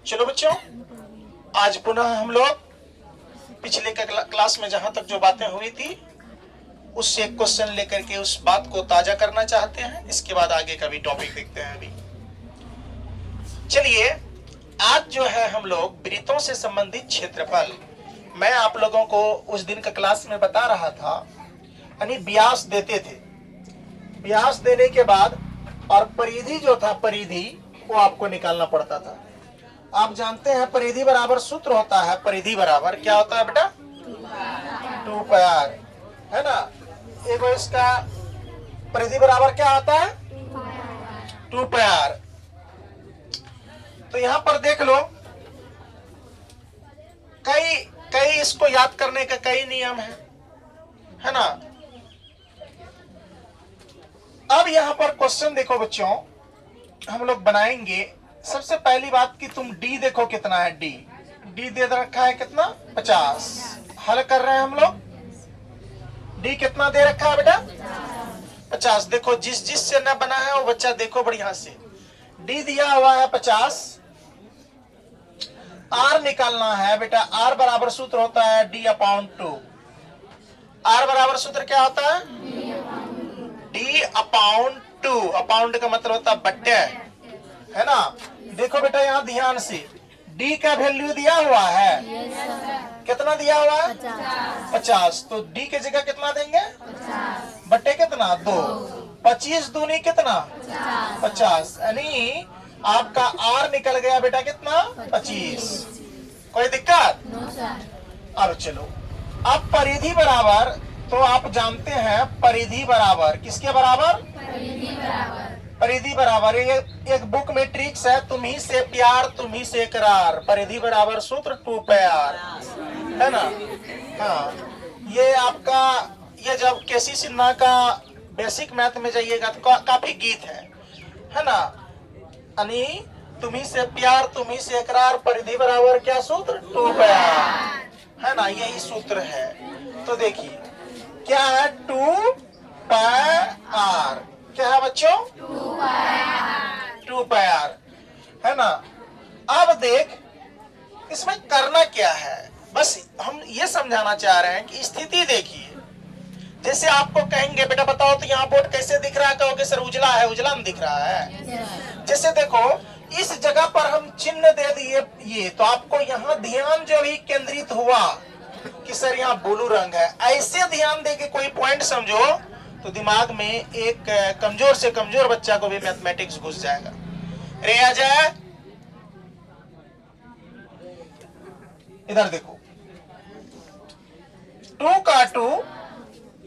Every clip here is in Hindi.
चलो बच्चों, आज पुनः हम लोग पिछले क्लास में जहां तक जो बातें हुई थी उससे एक क्वेश्चन लेकर के उस बात को ताजा करना चाहते हैं। इसके बाद आगे का भी टॉपिक देखते हैं। अभी चलिए, आज जो है हम लोग वृत्तों से संबंधित क्षेत्रफल, मैं आप लोगों को उस दिन का क्लास में बता रहा था, यानी व्यास देते थे। व्यास देने के बाद और परिधि जो था, परिधि वो आपको निकालना पड़ता था। आप जानते हैं परिधि बराबर सूत्र होता है, परिधि बराबर क्या होता है बेटा? 2 पाई, है ना। एक इसका परिधि बराबर क्या होता है? 2 पाई। तो यहां पर देख लो, कई इसको याद करने का कई नियम है ना। अब यहां पर क्वेश्चन देखो बच्चों, हम लोग बनाएंगे। सबसे पहली बात कि तुम डी देखो कितना है। डी दे रखा है कितना? 50। हल कर रहे हैं हम लोग। डी कितना दे रखा है बेटा? 50। देखो जिस से न बना है वो बच्चा देखो बढ़िया से। डी दिया हुआ है 50। आर निकालना है बेटा। आर बराबर सूत्र होता है D/2। आर बराबर सूत्र क्या होता है? D/2। अपाउंड का मतलब होता है बट्टे, है ना। देखो बेटा यहाँ ध्यान से, डी का वैल्यू दिया हुआ है। कितना दिया हुआ है? 50। तो डी की जगह कितना देंगे? बट्टे कितना? 2। 25 दूनी कितना? 50। यानी आपका आर निकल गया बेटा कितना? 25। कोई दिक्कत? अब चलो, अब परिधि बराबर, तो आप जानते हैं परिधि बराबर किसके बराबर? परिधि बराबर एक बुक में ट्रिक्स है, तुम्ही से प्यार तुम्ही से करार। परिधि बराबर सूत्र 2 पाई, है ना। हाँ, ये आपका, ये जब केसी सिन्हा का बेसिक मैथ में जाइएगा तो काफी गीत है ना। यानी तुम्ही से प्यार तुम्ही से इकरार, परिधि बराबर क्या सूत्र? 2 पाई, है ना। यही सूत्र है। तो देखिए क्या है? 2 पाई आर। क्या है बच्चों? 2 पाई आर, है ना। अब देख इसमें करना क्या है, बस हम ये समझाना चाह रहे हैं कि स्थिति देखिए। जैसे आपको कहेंगे बेटा बताओ तो यहाँ बोर्ड कैसे दिख रहा है, कहोगे सर उजला है। उजला नहीं दिख रहा है। जैसे देखो इस जगह पर हम चिन्ह दे दिए ये, तो आपको यहाँ ध्यान जो भी केंद्रित हुआ कि सर यहाँ ब्लू रंग है। ऐसे ध्यान दे के कोई पॉइंट समझो तो दिमाग में एक कमजोर से कमजोर बच्चा को भी मैथमेटिक्स घुस जाएगा। रे आ जाए, इधर देखो, 2 का 2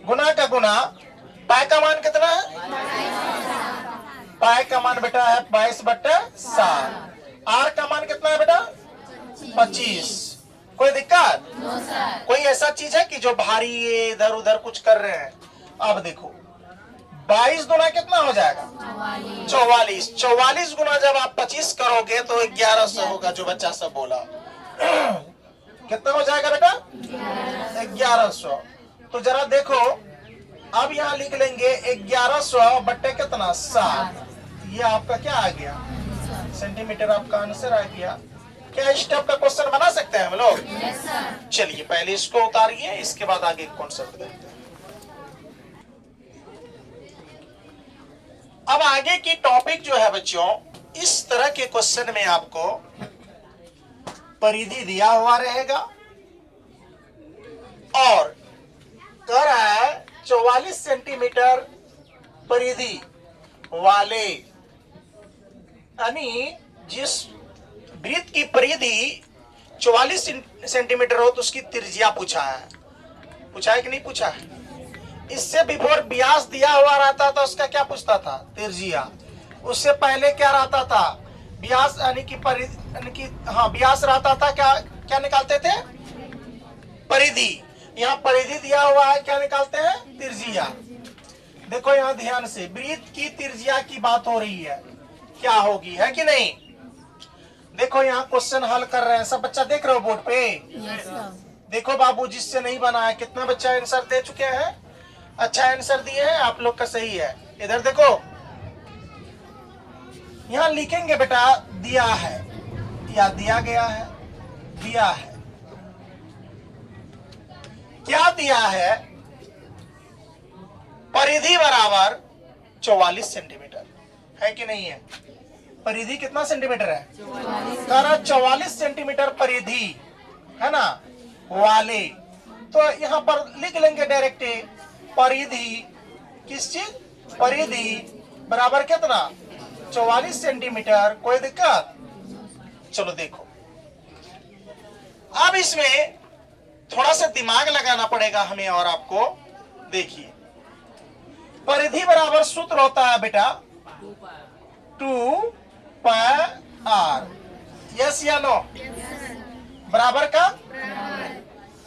गुना का गुना, पाई का मान कितना है? पाई का मान बेटा है 22/7। आर का मान कितना है बेटा? 25। कोई दिक्कत? कोई ऐसा चीज है कि जो भारी इधर उधर कुछ कर रहे हैं? अब देखो 22 गुना कितना हो जाएगा? 44। 44 गुना जब आप 25 करोगे तो 1100 होगा, जो बच्चा सब बोला। कितना हो जाएगा बेटा? 1100। तो जरा देखो, अब यहाँ लिख लेंगे 1100 बट्टे कितना? 7। ये आपका क्या आ गया? सेंटीमीटर आपका आंसर आ गया। क्या इस टाइप का क्वेश्चन बना सकते हैं हम लोग? चलिए पहले इसको उतारिए, इसके बाद आगे कॉन्सेप्ट देखते हैं। अब आगे की टॉपिक जो है बच्चों, इस तरह के क्वेश्चन में आपको परिधि दिया हुआ रहेगा और कह रहा है 44 सेंटीमीटर परिधि वाले, यानी जिस वृत्त की परिधि 44 सेंटीमीटर हो तो उसकी त्रिज्या पूछा है कि नहीं पूछा है? इससे बिफोर व्यास दिया हुआ रहता था, उसका क्या पूछता था? त्रिज्या। उससे पहले क्या रहता था? व्यास, यानी कि व्यास रहता था। क्या निकालते थे? परिधि। यहाँ परिधि दिया हुआ है, क्या निकालते हैं? त्रिज्या। देखो यहाँ ध्यान से, वृत्त की त्रिज्या की बात हो रही है, क्या होगी, है कि नहीं। देखो यहाँ क्वेश्चन हल कर रहे हैं, सब बच्चा देख रहे हो बोर्ड पे? देखो बाबू, जिससे नहीं बना है कितना बच्चा आंसर दे चुके हैं? अच्छा आंसर दिए हैं, आप लोग का सही है। इधर देखो, यहां लिखेंगे बेटा दिया है या दिया गया है, दिया है। क्या दिया है? परिधि बराबर 44 सेंटीमीटर है कि नहीं है? परिधि कितना सेंटीमीटर है? 44 सेंटीमीटर परिधि है ना वाले। तो यहां पर लिख लेंगे डायरेक्ट, परिधि किस चीज? परिधि बराबर कितना? 44 सेंटीमीटर। कोई दिक्कत? चलो देखो, अब इसमें थोड़ा सा दिमाग लगाना पड़ेगा हमें और आपको। देखिए, परिधि बराबर सूत्र होता है बेटा 2 पाई आर। यस या नो? बराबर का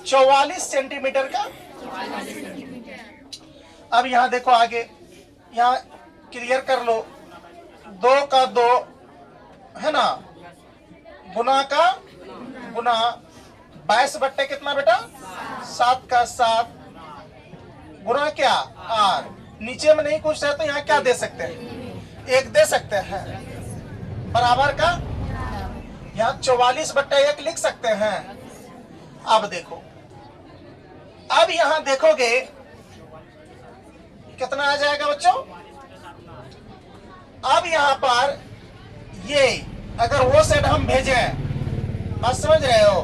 44 सेंटीमीटर का। अब यहां देखो आगे, यहां क्लियर कर लो। 2 का 2 है ना, गुना का गुना 22 बट्टे कितना बेटा? 7 का 7 गुना क्या? आर। नीचे में नहीं कुछ है तो यहाँ क्या दे सकते हैं? 1 दे सकते हैं। बराबर का यहाँ 44 बट्टे 1 लिख सकते हैं। अब देखो, अब यहां देखोगे कितना आ जाएगा बच्चों? अब यहां पर ये अगर वो सेट हम भेजें, बात समझ रहे हो?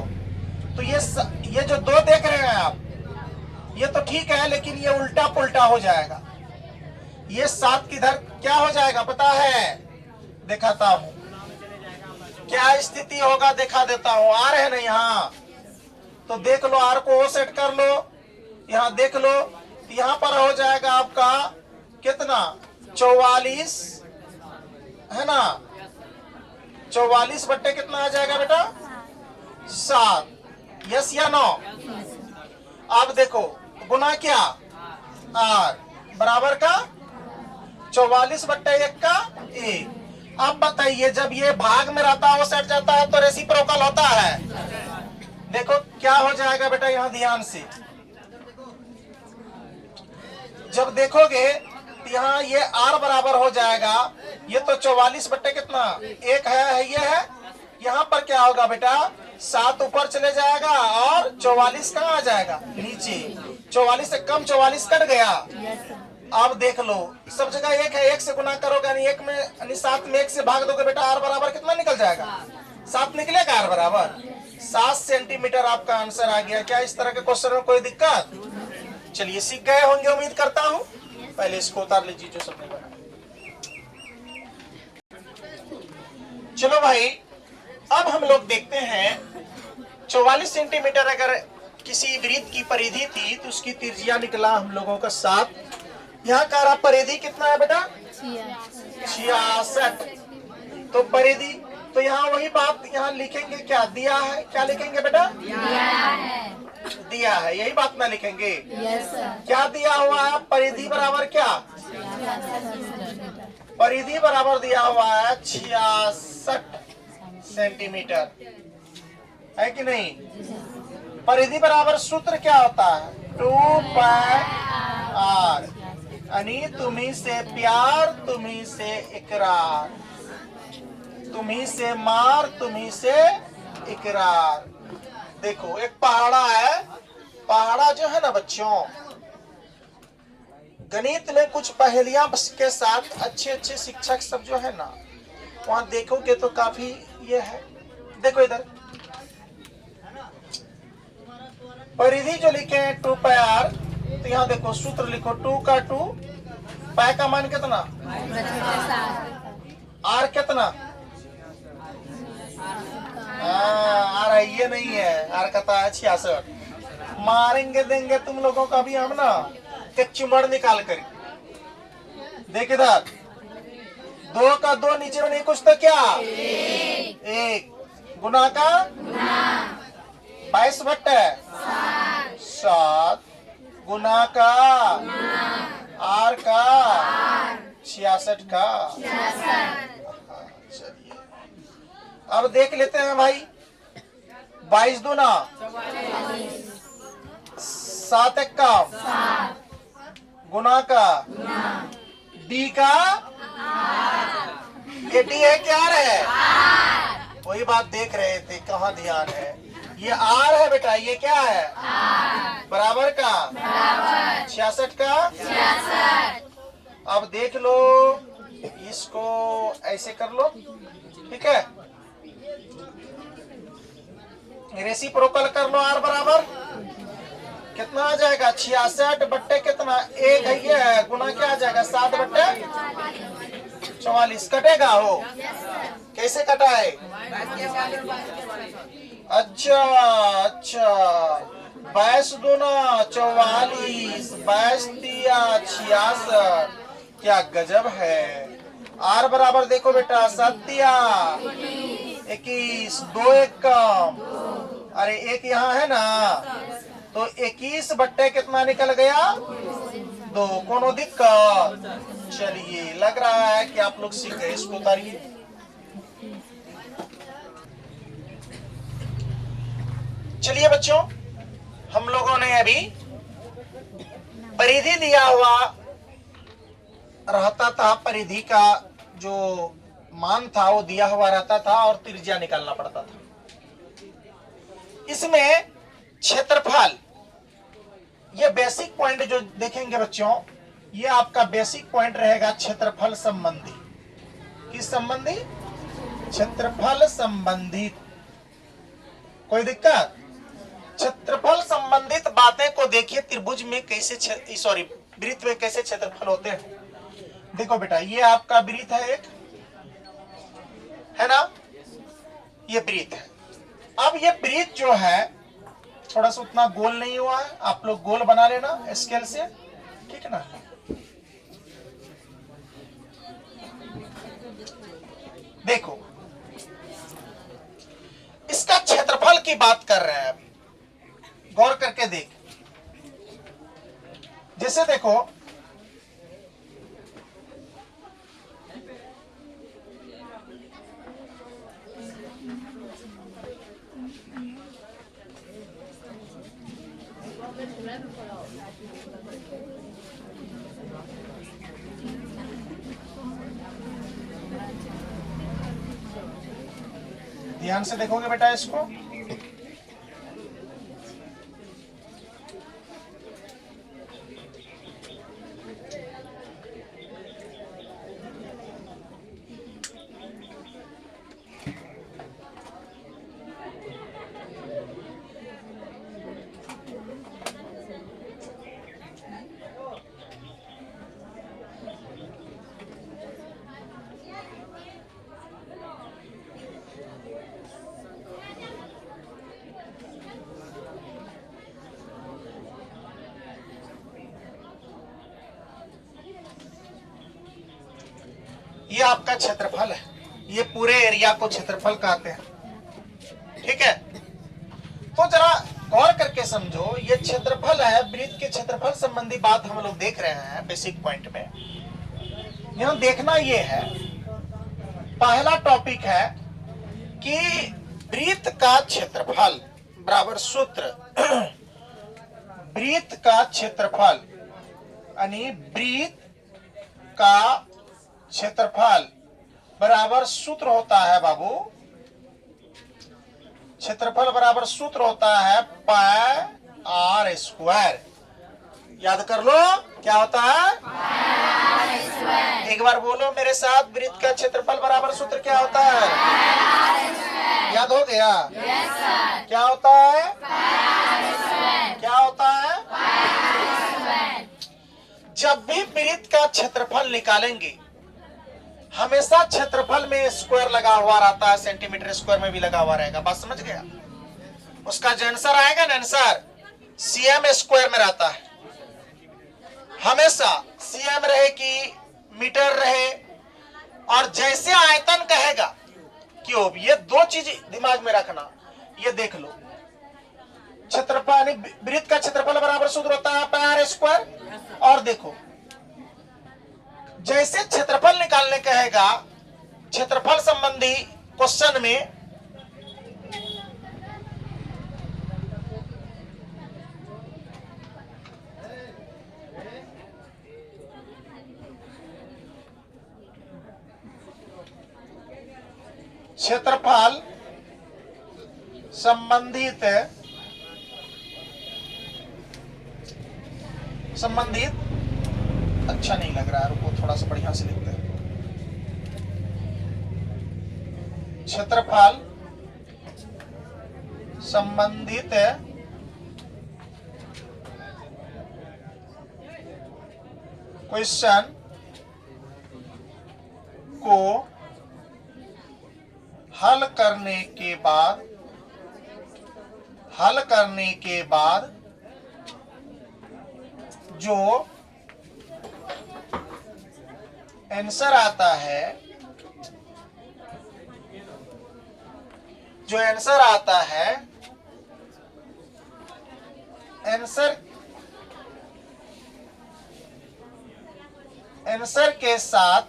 तो ये जो 2 देख रहे हैं आप, ये तो ठीक है, लेकिन ये उल्टा पुल्टा हो जाएगा। ये 7 किधर क्या हो जाएगा पता है? दिखाता हूं क्या स्थिति होगा, दिखा देता हूं। आर है ना यहाँ, तो देख लो, आर को वो सेट कर लो। यहाँ देख लो, यहाँ पर हो जाएगा आपका कितना? 44 है ना, 44 बट्टे कितना आ जाएगा बेटा? 7। यस या नो? अब देखो, गुना क्या? आर बराबर का 44 बट्टे 1 का 1। अब बताइए, जब ये भाग में रहता है वो सेट जाता है तो रेसिप्रोकल होता है। देखो क्या हो जाएगा बेटा, यहां ध्यान से जब देखोगे यहाँ ये आर बराबर हो जाएगा, ये तो 44 बट्टे कितना 1 है, ये है। यहाँ पर क्या होगा बेटा? 7 ऊपर चले जाएगा और 44 कहाँ आ जाएगा? नीचे। 44 से कम 44 कट गया। अब देख लो, सब जगह 1 है, 1 से गुना करोगे यानी 1 में यानी 7 में 1 से भाग दोगे बेटा, आर बराबर कितना निकल जाएगा? 7 निकलेगा आर बराबर 7 सेंटीमीटर। आपका आंसर आ गया। क्या इस तरह के क्वेश्चन में कोई दिक्कत? चलिए, सीख गए होंगे उम्मीद करता हूं। पहले इसको उतार लीजिए जो सबने बनाया। चलो भाई, अब हम लोग देखते हैं 44 सेंटीमीटर अगर किसी वृत्त की परिधि थी तो उसकी त्रिज्या निकला हम लोगों का 7। यहाँ का परिधि कितना है बेटा? 66। तो परिधि, तो यहाँ वही बात यहाँ लिखेंगे, क्या दिया है? क्या लिखेंगे बेटा? दिया है, यही बात ना लिखेंगे? Yes sir. क्या दिया हुआ है? परिधि बराबर क्या? परिधि बराबर दिया हुआ है 66 सेंटीमीटर, है कि नहीं? परिधि बराबर सूत्र क्या होता है? 2 पाई आर। यानी तुम्ही से प्यार, तुम्ही से इकरार, तुम्ही से मार, तुम्ही से इकरार। देखो, एक पहाड़ा है। पहाड़ा जो है ना बच्चों, गणित में कुछ पहेलियां के साथ अच्छे अच्छे शिक्षक सब जो है ना, वहां देखोगे तो काफी ये है। देखो इधर परिधि जो लिखे हैं 2 पाई आर, तो यहाँ देखो सूत्र लिखो 2 का 2, पाई का मान कितना? आर कितना? आर ये नहीं है, आर का था 66। मारेंगे देंगे तुम लोगों का भी हम ना, के चिमड़ निकाल कर। देख इधर, 2 का 2 नीचे में नहीं कुछ तो क्या? 1 गुना का 22 बट्टे 7 गुना का आर का 66 का। चलिए, अब देख लेते हैं भाई। 22 दूना 7 1 का गुना का डी का ये डी है क्या है? वही बात देख रहे थे, कहाँ ध्यान है। ये आर है बेटा, ये क्या है? बराबर का 66 का 66। अब देख लो, इसको ऐसे कर लो, ठीक है। रेसिप्रोकल कर लो, आर बराबर कितना आ जाएगा? 66 बट्टे कितना, एक है ये, गुना क्या आ जाएगा? 7 बट्टे 44 कटेगा हो। कैसे कटा है? अच्छा अच्छा, 22 दूना 44, 22 तिया 66, क्या गजब है। आर बराबर देखो बेटा, 7 तिया 21, 2 एक कम, अरे एक यहाँ है ना, तो 21 बट्टे कितना निकल गया? 2। कोनो दिक्कत? चलिए, लग रहा है कि आप लोग सीख गए। इसको उतारिए। चलिए बच्चों, हम लोगों ने अभी परिधि दिया हुआ रहता था, परिधि का जो मान था वो दिया हुआ रहता था और त्रिज्या निकालना पड़ता था। इसमें क्षेत्रफल, ये बेसिक पॉइंट जो देखेंगे बच्चों, ये आपका बेसिक पॉइंट रहेगा क्षेत्रफल संबंधी। किस संबंधी? क्षेत्रफल संबंधित। कोई दिक्कत? क्षेत्रफल संबंधित बातें को देखिए। त्रिभुज में कैसे, सॉरी, वृत्त में कैसे क्षेत्रफल होते हैं। देखो बेटा, ये आपका वृत्त है एक, है ना, ये वृत्त है। अब ये वृत्त जो है थोड़ा सा उतना गोल नहीं हुआ है, आप लोग गोल बना लेना स्केल से, ठीक है ना। देखो, इसका क्षेत्रफल की बात कर रहे हैं अभी, गौर करके देख। जैसे देखो, ध्यान से देखोगे बेटा इसको, ये आपका क्षेत्रफल है। ये पूरे एरिया को क्षेत्रफल कहते हैं, ठीक है। तो जरा गौर करके समझो, ये क्षेत्रफल है, वृत्त के क्षेत्रफल संबंधी बात हम लोग देख रहे हैं बेसिक पॉइंट में। यहां देखना ये है, पहला टॉपिक है कि वृत्त का क्षेत्रफल बराबर सूत्र वृत्त का क्षेत्रफल, यानी वृत्त का क्षेत्रफल बराबर सूत्र होता है बाबू, क्षेत्रफल बराबर सूत्र होता है पाई आर स्क्वायर। याद कर लो, क्या होता है? एक बार बोलो मेरे साथ, वृत्त का क्षेत्रफल बराबर सूत्र क्या होता है? याद हो गया? क्या होता है? क्या होता है? जब भी वृत्त का क्षेत्रफल निकालेंगे, हमेशा क्षेत्रफल में स्क्वायर लगा हुआ रहता है, सेंटीमीटर स्क्वायर में भी लगा हुआ रहेगा। बात समझ गया? उसका जो आंसर आएगा ना, आंसर सीएम स्क्वायर में रहता है। हमेशा सीएम रहे कि मीटर रहे, और जैसे आयतन कहेगा क्यूब, ये दो चीज दिमाग में रखना। ये देख लो, क्षेत्रफल, वृत्त का क्षेत्रफल बराबर सूत्र होता है पाई आर स्क्वायर। और देखो, जैसे क्षेत्रफल निकालने कहेगा क्षेत्रफल संबंधी क्वेश्चन में, क्षेत्रफल संबंधित अच्छा नहीं लग रहा है, रुको थोड़ा सा बढ़िया से लिखते हैं। क्षेत्रफल संबंधित क्वेश्चन को हल करने के बाद जो आंसर आता है, आंसर के साथ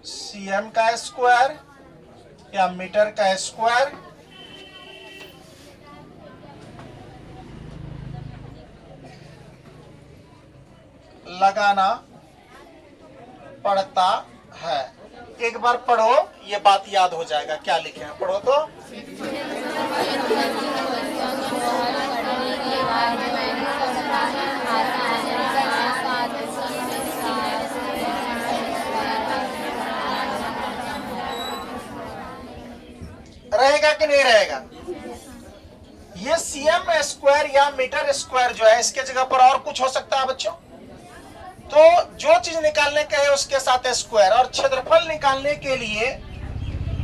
सीएम का स्क्वायर या मीटर का स्क्वायर लगाना पड़ता है। एक बार पढ़ो, ये बात याद हो जाएगा। क्या लिखे हैं, पढ़ो तो। रहेगा कि नहीं रहेगा? ये सीएम स्क्वायर या मीटर स्क्वायर जो है, इसके जगह पर और कुछ हो सकता है बच्चों। तो जो चीज निकालने का है उसके साथ स्क्वायर। और क्षेत्रफल निकालने के लिए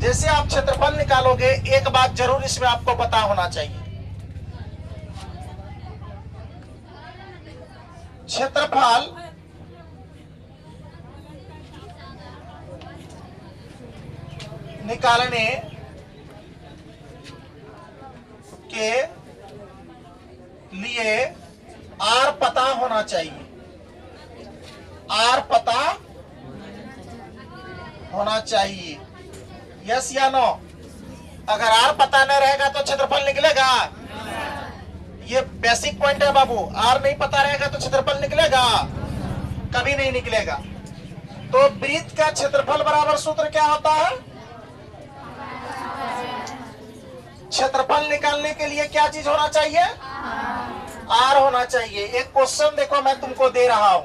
जैसे आप क्षेत्रफल निकालोगे, एक बात जरूर इसमें आपको पता होना चाहिए। क्षेत्रफल निकालने के लिए आर पता होना चाहिए। आर पता होना चाहिए, यस या नो? अगर आर पता नहीं रहेगा तो क्षेत्रफल निकलेगा? ये बेसिक पॉइंट है बाबू। आर नहीं पता रहेगा तो क्षेत्रफल निकलेगा? कभी नहीं निकलेगा। तो वृत्त का क्षेत्रफल बराबर सूत्र क्या होता है? क्षेत्रफल निकालने के लिए क्या चीज होना चाहिए? आर होना चाहिए। एक क्वेश्चन देखो मैं तुमको दे रहा हूं,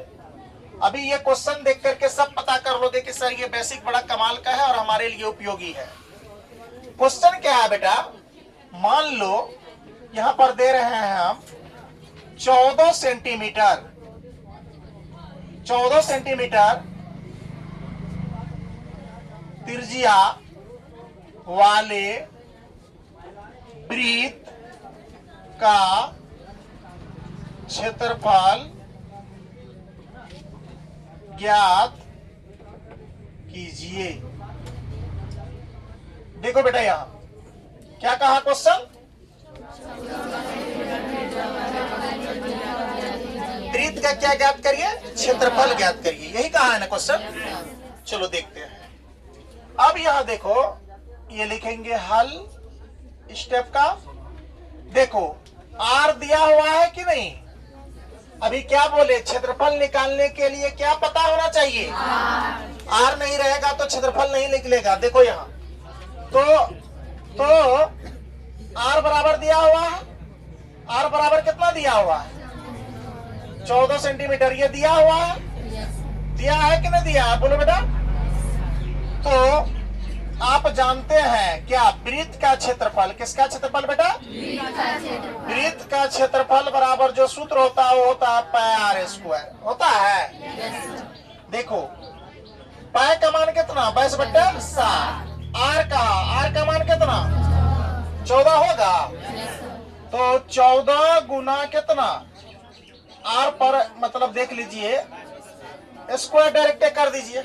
अभी ये क्वेश्चन देख करके सब पता कर लोगे कि सर ये बेसिक बड़ा कमाल का है और हमारे लिए उपयोगी है। क्वेश्चन क्या है बेटा? मान लो यहां पर दे रहे हैं हम 14 सेंटीमीटर 14 सेंटीमीटर त्रिज्या वाले वृत्त का क्षेत्रफल ज्ञात कीजिए। देखो बेटा यहां क्या कहा क्वेश्चन? वृत्त का क्या ज्ञात करिए? क्षेत्रफल ज्ञात करिए। यही कहा है ना क्वेश्चन। चलो देखते हैं। अब यहां देखो, ये लिखेंगे हल स्टेप का। देखो आर दिया हुआ है कि नहीं? अभी क्या बोले? क्षेत्रफल निकालने के लिए क्या पता होना चाहिए? आर नहीं रहेगा तो क्षेत्रफल नहीं निकलेगा। देखो यहां तो आर बराबर दिया हुआ है। आर बराबर कितना दिया हुआ है? 14 सेंटीमीटर। ये दिया हुआ है? दिया है कि नहीं दिया है? बोलो बेटा। तो आप जानते हैं क्या? वृत्त का क्षेत्रफल। किसका क्षेत्रफल बेटा? वृत्त का क्षेत्रफल बराबर जो सूत्र होता है वो होता है पाई आर स्क्वायर। होता है? देखो पाई का मान कितना? 22/7। आर का मान कितना? 14 होगा। तो 14 गुना कितना? आर पर मतलब देख लीजिए, स्क्वायर डायरेक्ट कर दीजिए।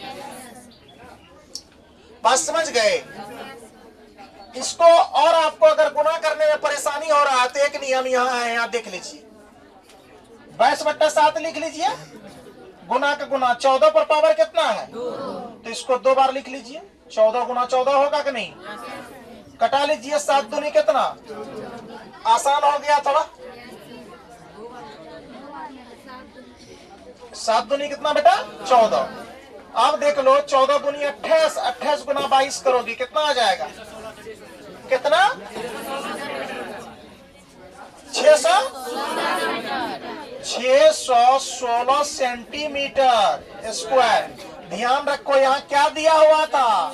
बात समझ गए? इसको और आपको अगर गुना करने में परेशानी हो रहा है तो एक नियम यहाँ है, यहाँ देख लीजिए। 22/7 लिख लीजिए। गुना का गुना 14 पर पावर कितना है? तो इसको 2 बार लिख लीजिए। 14 गुना 14 होगा कि नहीं? कटा लीजिए। 7 दूनी कितना? आसान हो गया थोड़ा। 7 दूनी कितना बेटा 14। अब देख लो 14 दूनी 28, 28 गुना 22 करोगी कितना आ जाएगा, कितना 616 सेंटीमीटर स्क्वायर। ध्यान रखो यहाँ क्या दिया हुआ था,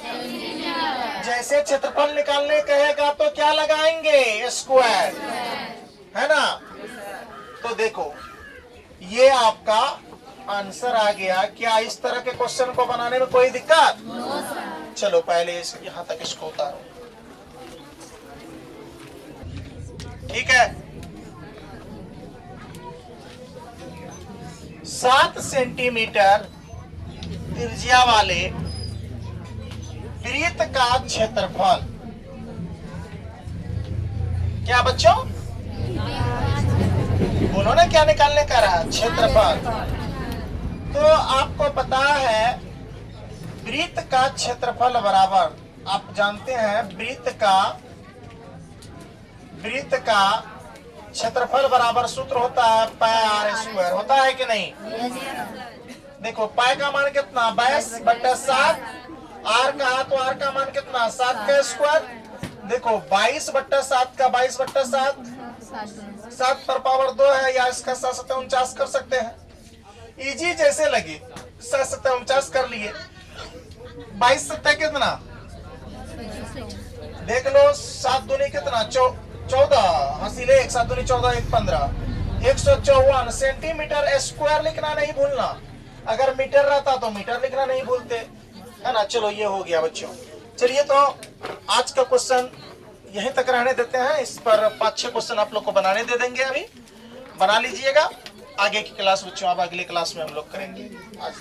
जैसे क्षेत्रफल निकालने कहेगा तो क्या लगाएंगे, स्क्वायर, है ना। तो देखो ये आपका आंसर आ गया। क्या इस तरह के क्वेश्चन को बनाने में कोई दिक्कत? चलो पहले यहां तक इसको उतारो, ठीक है। 7 सेंटीमीटर त्रिज्या वाले वृत्त का क्षेत्रफल, क्या बच्चों बोलो ना, क्या निकालने का रहा, क्षेत्रफल। तो आपको पता है वृत्त का क्षेत्रफल बराबर, आप जानते हैं वृत्त का क्षेत्रफल बराबर सूत्र होता है पाई आर स्क्वायर, होता है कि नहीं? देखो पाई का मान कितना 22/7, आर का तो आर का मान कितना 7 का स्क्वायर। देखो 22/7 का 22/7 7 पर पावर 2 है, या इसका 7×7 कर सकते हैं। इजी जैसे लगे 7×7 कर लिए। 22×7 कितना, देख लो 7 दूनी कितना 14, हंसीले 1 7 दूनी 14, 1 15, 154 सेंटीमीटर स्क्वायर लिखना नहीं भूलना। अगर मीटर रहता तो मीटर लिखना नहीं भूलते, है ना। चलो ये हो गया बच्चों। चलिए तो आज का क्वेश्चन यहीं तक रहने देते हैं। इस पर 5-6 क्वेश्चन आप लोग को बनाने दे देंगे, अभी बना लीजिएगा। आगे की क्लास बच्चों अब अगली क्लास में हम लोग करेंगे। आज